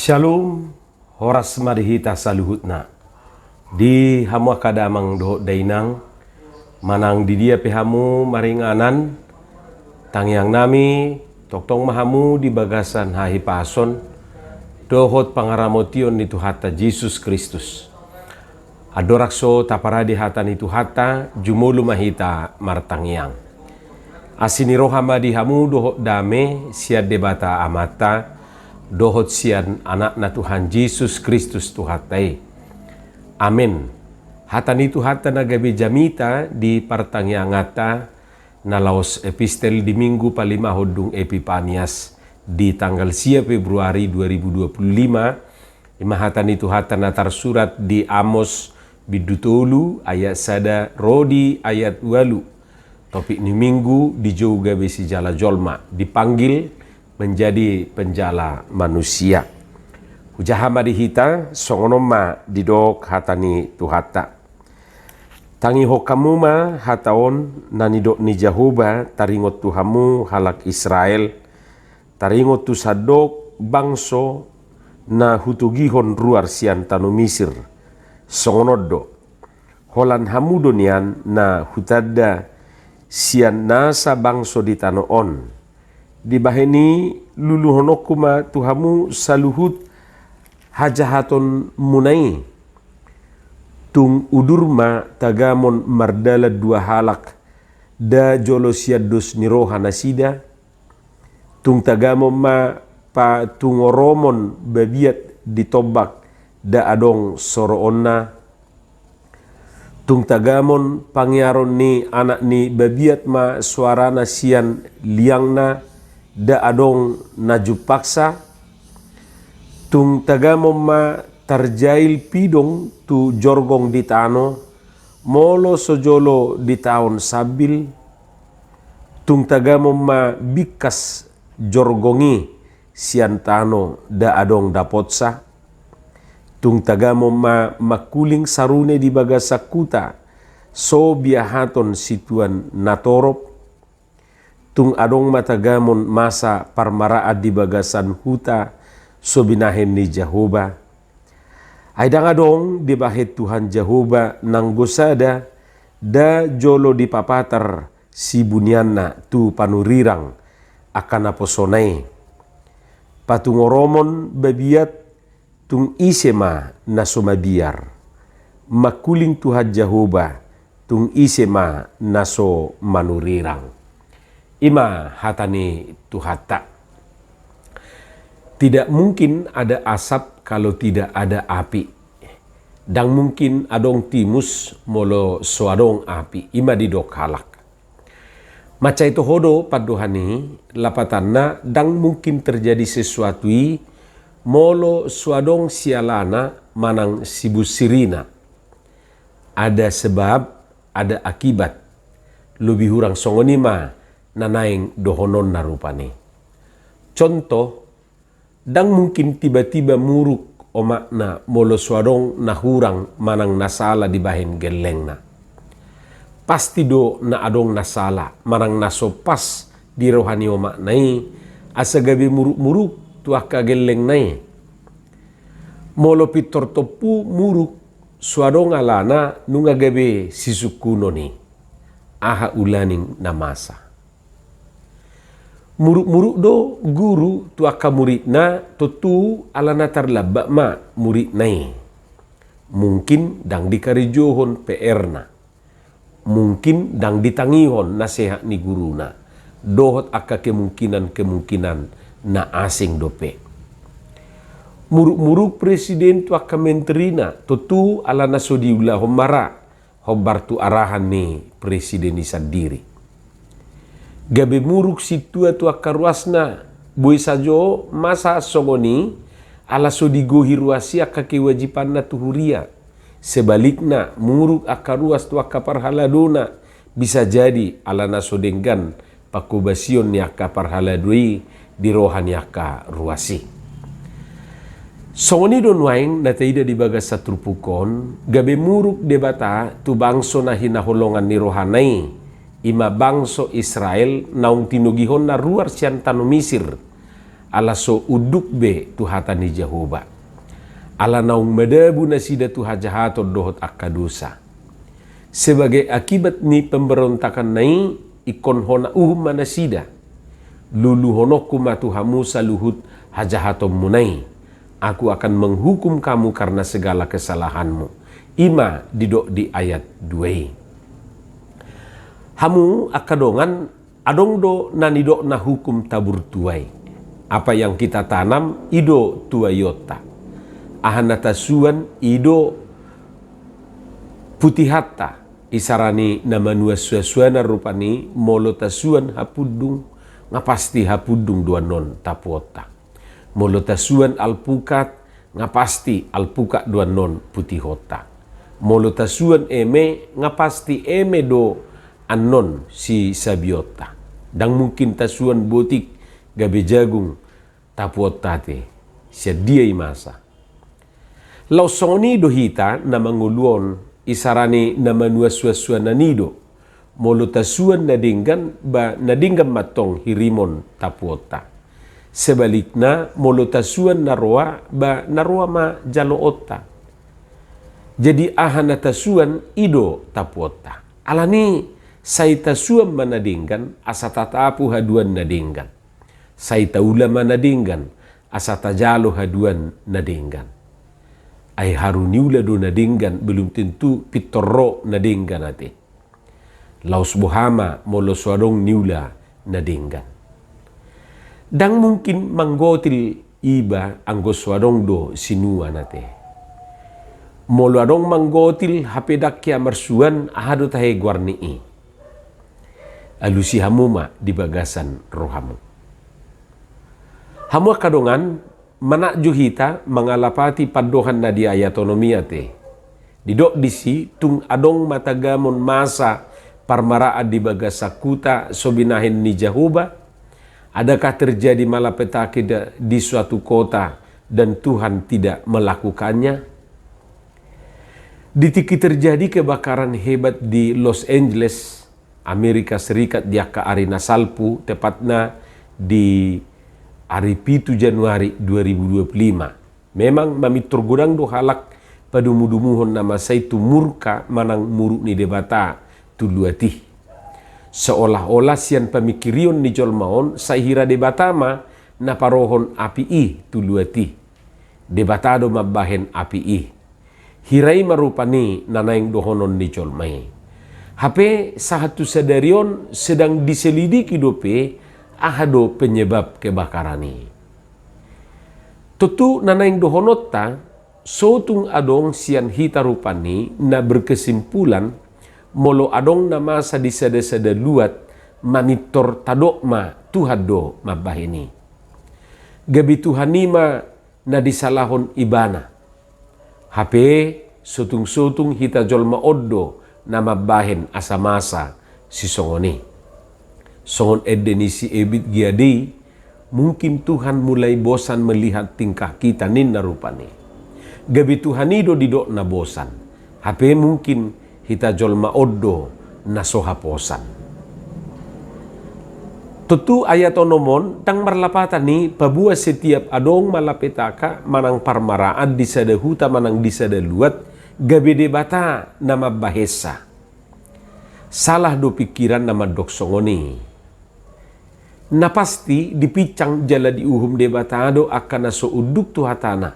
Shalom, horas marihita saluhutna. Di hamu akadamang dohot dainang, manang di dia pehamu maringanan, tangyang nami, toktong mahamu di bagasan hahi pason, dohot pangaramotion ni Tuhata Jesus Kristus. Adorakso taparadi hata ni Tuhata, jumulu mahita martangyang. Asini rohama di hamu dohot dame, siad debata amata, dohot sian anak na Tuhan Yesus Kristus Tuhatai. Amin. Hata ni Tuhata nagabi jamita di partangyangata na laos epistel di minggu palima hodung Epipanias di tanggal 10 Februari 2025. Imahata ni Tuhata natar surat di Amos bidutolu ayat sada rodi ayat walu. Topik ni minggu di juga besi jala jolma dipanggil menjadi penjala manusia. Hujahama dihita songonoma didok hatani Tuhata. Tangi hokamuma hataon nanidok ni Jehovah taringot Tuhamu halak Israel. Taringot tu sadok bangso na hutugihon ruar sian tanu Misir. Songonodo. Holan hamudonian na hutada sian nasa bangso di tanoon. Di baheni luluhonokuma Tuhamu saluhut hajahaton munai. Tung udurma tagamon mardala dua halak da jolosiados niroha nasida. Tung tagamon ma pa tungoromon babiat ditobak da adong soroonna. Tung tagamon pangyaron ni anak ni babiat ma suarana sian liangna da adong najupaksa. Tung tagamon ma tarjail pidong tu jorgong di tano molo sojolo di taon sabil. Tung tagamon ma bikas jorgongi sian tano da adong dapotsa. Tung tagamon ma makuling sarune di bagasakuta so biahaton situan natorop. Tung adong matagamon masa parmaraat di bagasan huta so binahen ni Jehovah. Aidang adong di bahit Tuhan Jehovah nang gosada da jolo di papatar si bunyanna tu panurirang akan aposonai. Patungoromon babiat tung isema na sumabiar. Makuling Tuhan Jehovah tung isema na so manurirang. Ima hatani Tuhata. Tidak mungkin ada asap kalau tidak ada api. Dan mungkin adong timus molo soadong api. Ima didok halak. Maca itu hodo paduhani lapatanna dan mungkin terjadi sesuatu molo soadong sialana manang sibusirina. Ada sebab, ada akibat. Lebih hurang songonima nanaing dohonon narupani. Contoh, dang mungkin tiba-tiba muruk o makna molo suadong nahurang manang nasala di bahin gelengna. Pasti do na adong nasala manang nasopas di rohani o maknai asagabi muruk-muruk tuaka geleng nai. Molo pitor topu muruk suadong alana nungagabe sisukuno ni. Aha ulaning namasa. Muruk-muruk do guru tuaka murid na tutu ala natar labak ma murid nai. Mungkin dang dikarijohon PR na. Mungkin dang ditangihon nasihat ni guru na. Dohot aka kemungkinan-kemungkinan na asing dope. Muruk-muruk presiden tuaka menteri na tutu ala nasodiulah homara. Hobar tu arahan ni presiden sendiri. Gabe muruk situa tu akaruasna boy sajo masa songoni ala sodigo hiruasi aka kewajiban na tuhuria. Sebaliknya muruk akaruas tu akaparhaladona bisa jadi ala nasodenggan pakubasion ni akaparhaladui di rohani aka ruasi. Songoni don waing na taida di bagas satrupukon gabe muruk debata tu bangso na hinaholongan ni rohanai. Ima bangso Israel naung tinugihon na ruar sian tanu Misir ala so uduk be tuhata ni Jehovah. Ala naung medebu nasida tuha jahato dohot akadosa. Sebagai akibat ni pemberontakan nai ikon hona manasida. Lulu honoku matuha Musa luhut hajahato munai. Aku akan menghukum kamu karena segala kesalahanmu. Ima didok di ayat 2. Hamu akadongan adong do nanidok na hukum tabur tuai. Apa yang kita tanam ido tuayota. Ahanatasuan ido putihata isarani nama nuasuasuana rupani molotasuan hapudung ngapasti hapudung dua non tapuota. Molotasuan alpukat ngapasti alpukat dua non putihota. Molotasuan eme ngapasti eme do anon si sabiota. Dan mungkin tasuan botik gabe jagung tapuota te siya masa. Lau soni dohita na manguluon isarani na manuasuasuan na nido. Molotasuan nadinggan ba nadinggan matong hirimon tapuota. Sebaliknya molotasuan naroa ba naroa ma jaloota. Jadi ahanatasuan ido tapuota. Alani saitasuan manadinggan asatatapu haduan nadinggan. Saitaula manadinggan asatajalo haduan nadinggan. Ay haruniula do nadinggan belum tentu pitorro nadinggan ate. Laus bohama moloswadong niula nadinggan. Dang mungkin manggotil iba anggoswadong do sinua nate. Moloadong manggotil hapedakya marsuan ahado tahe guarnii. Alusi hamuma di bagasan rohamu. Hamu kadongan manak juhita mengalapati padohan na di ayatonomia te. Didok disi tung adong matagamon masa parmaraad di bagasakuta sobinahin ni Jehovah. Adakah terjadi malapetaka di suatu kota dan Tuhan tidak melakukannya? Ditiki terjadi kebakaran hebat di Los Angeles, Amerika Serikat diaka arena salpu tepatnya di hari 7 Januari 2025. Memang mami tergudang do halak padumudumuhon nama saitu murka manang muruk ni debata tuluati. Seolah-olah sian pemikirion ni jolmaon sahira debata ma na parohon api i tuluati. Debatado mabahen api i. Hirai marupani nanaing dohonon ni jolmai. Hape sahatu sadarion sedang diselidiki dope ahado penyebab kebakaran ini. Tentu nanaing dohonota sotung adong sian hita rupani na berkesimpulan molo adong nama sadisada-sada luat manitor tadokma tuhado mabahini. Gabi tuhanima na disalahon ibana. Hape sotung-sotung hita jolma oddo na mabahin asamasa si songoni. Songon edenisi ebit giadi, mungkin Tuhan mulai bosan melihat tingkah kita ninna rupani. Gabi Tuhan ido didok na bosan. Hape mungkin hita jolma oddo na sohaposan. Tentu ayat onomon tang marlapatan ni pabua setiap adong malapetaka manang parmaraan disada huta manang disada luat gabi debata nama bahesa. Salah do pikiran nama doksongoni. Na pasti dipicang jala di uhum debatado akan so uduk tuhatana.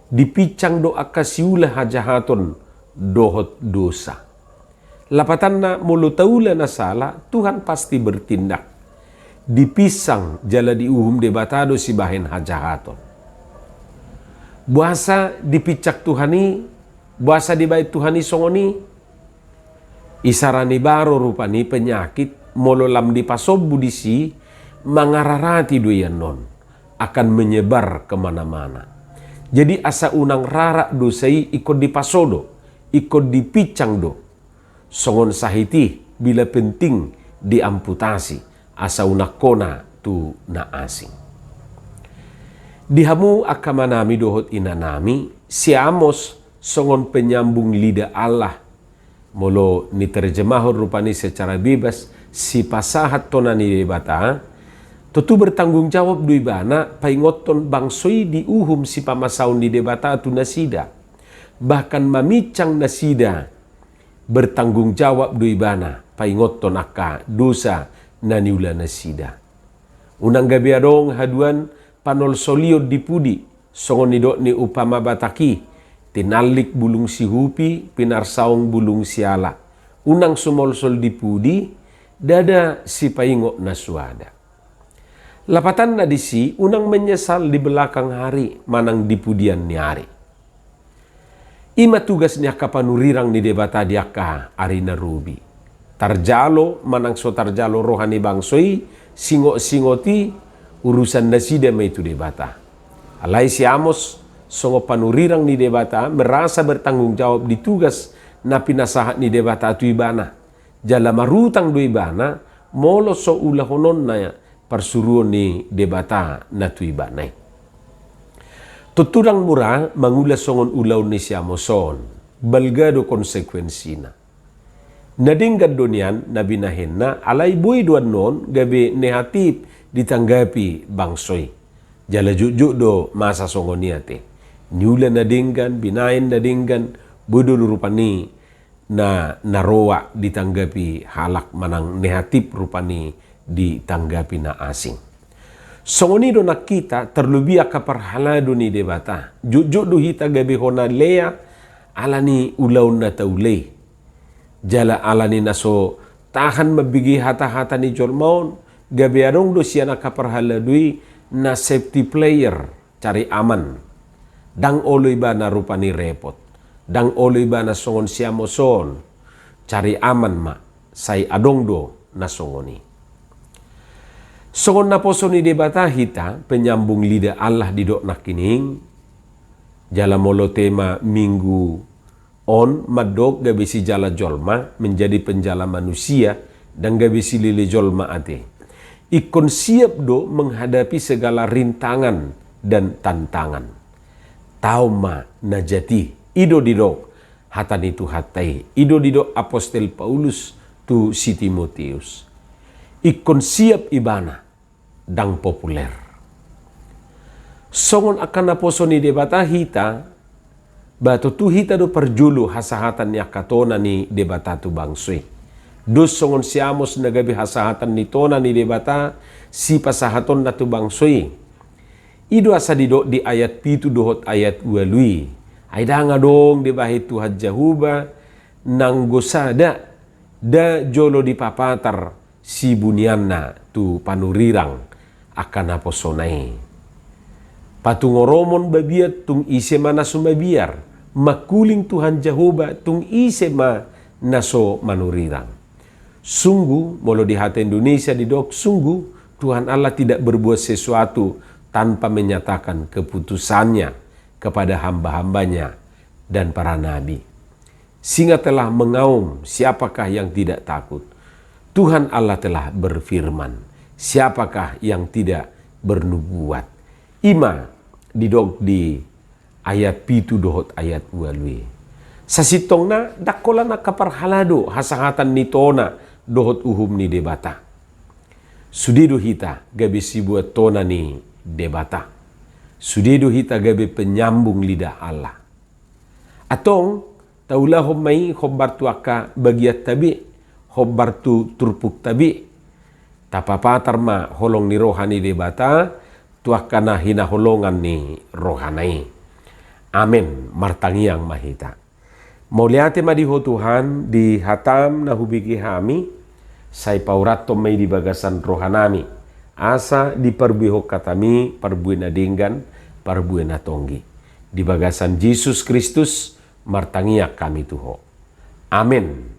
Dipicang do akasiula hajahaton dohot dosa. Lapatan na mulutaula na salah, Tuhan pasti bertindak. Dipisang jala di uhum debatado si bahen hajahaton. Buasa dipicak Tuhani, buasa di bait Tuhani songoni. Isarani baro rupani penyakit mololam di pasobu disi mangararati doyan non akan menyebar kemana-mana. Jadi asa unang rara dosai ikut dipasodo, ikut dipicang do. Songon sahiti bila penting diamputasi asa unakona tu na asing. Dihamu akamanami dohot inanami si Amos songon penyambung lidah Allah. Molo ni terjemahon rupani secara bebas si pasahat tonani debata. Tentu bertanggung jawab dui bana paingoton bangsoi di uhum si pamasaun di debata tu nasida. Bahkan mamicang nasida bertanggung jawab dui bana paingoton akka dosa naniula nasida. Unang gabi adong haduan panol solio dipudi songon nidok ni upama bataki tinalik bulung si hupi pinarsaong bulung siala. Unang sumol-sol dipudi dada si paingot nasuada. Lapatan na disi, unang menyesal di belakang hari, manang dipudian ni hari. Ima tugas niya kapanurirang ni debata diaka ari na rubi. Tarjalo, manang so tarjalo rohani bangsoy, singo-singoti, urusan nasida may itu debata. Alay si Amos, songo panurirang ni debata, merasa bertanggung jawab di tugas na pinasahat ni debata tu ibana. Jala marutang do ibana, molo so ulahonon na persuruan ni debata na tu ibanay. Tuturang mura mangulas songon ulaw ni siya moson, balgado konsekwensina. Nadinggad donian na binahin na alay buhay duan non gabi nehatip ditanggapi bangsoy. Jala jujuk do masa songon niyate. Niula nadinggan, binahin nadinggan, budo rupani na narowa ditanggapi halak manang nehatip rupani ditanggapi na asing. Songonido nakita terlebih kaparhalado ni debata. Jujuk do hita gabi hona lea alani ulaw na taulay. Jala alani naso tahan mabigi hata-hata ni Jolmaon gabi adong do siya nakaparhaladui na safety player cari aman. Dang oloy ba na rupani repot. Dang oloy ba na songon siya moson cari aman ma say adong do na songoni. Songon na poso ni debata hita penyambung lidah Allah di dok nakining jala molo tema minggu on madok gabisi jala jolma menjadi penjala manusia dan gabisi lili jolma ate. Ikon siap do menghadapi segala rintangan dan tantangan. Tauma najati ido didok hatan itu hatai ido didok apostel Paulus tu si Timotius. Ikon siap ibana dang populer. Songon akan naposo ni debata hita, bato tu hita do perjulu hasahatan ni akatona ni debata tu bangsoy. Dus songon si Amos nagabi hasahatan ni tona ni debata, si pasahaton na tu bangsoy. Ido asa didok di ayat pitu dohot ayat ualui. Aida nga dong di bahit Tuhan Jahuba, nang gosada, da jolo di papatar si bunyanna tu panurirang akan apa sonai. Patungoromon babiat tung ise mana sumabiar. Makuling Tuhan Jehovah tung ise ma naso manurirang. Sungguh, molo di hati Indonesia di dok, sungguh Tuhan Allah tidak berbuat sesuatu tanpa menyatakan keputusannya kepada hamba-hambanya dan para nabi. Sehingga telah mengaum siapakah yang tidak takut. Tuhan Allah telah berfirman. Siapakah yang tidak bernubuat? Ima didog di ayat pitu dohot ayat ualui. Sasitongna dakola na kaparhalado hasahatan ni tona dohot uhum ni debata. Sudido hita gabi sibuat tona ni debata. Sudido hita gabi penyambung lidah Allah. Atong taulahom may khobar tu aka bagiat tabi, khobar tu turpuk tabi. Tapapatar ma holong ni rohani debata, tuakana hina holongan ni rohanai. Amin. Martangiang mahita. Mauliate madiho Tuhan di hatam na hubigi hami, say paurato may di bagasan rohanami. Asa di perbiho katami, perbuin na dinggan, perbuin na tonggi. Di bagasan Jesus Kristus, martangiak kami tuho. Amin.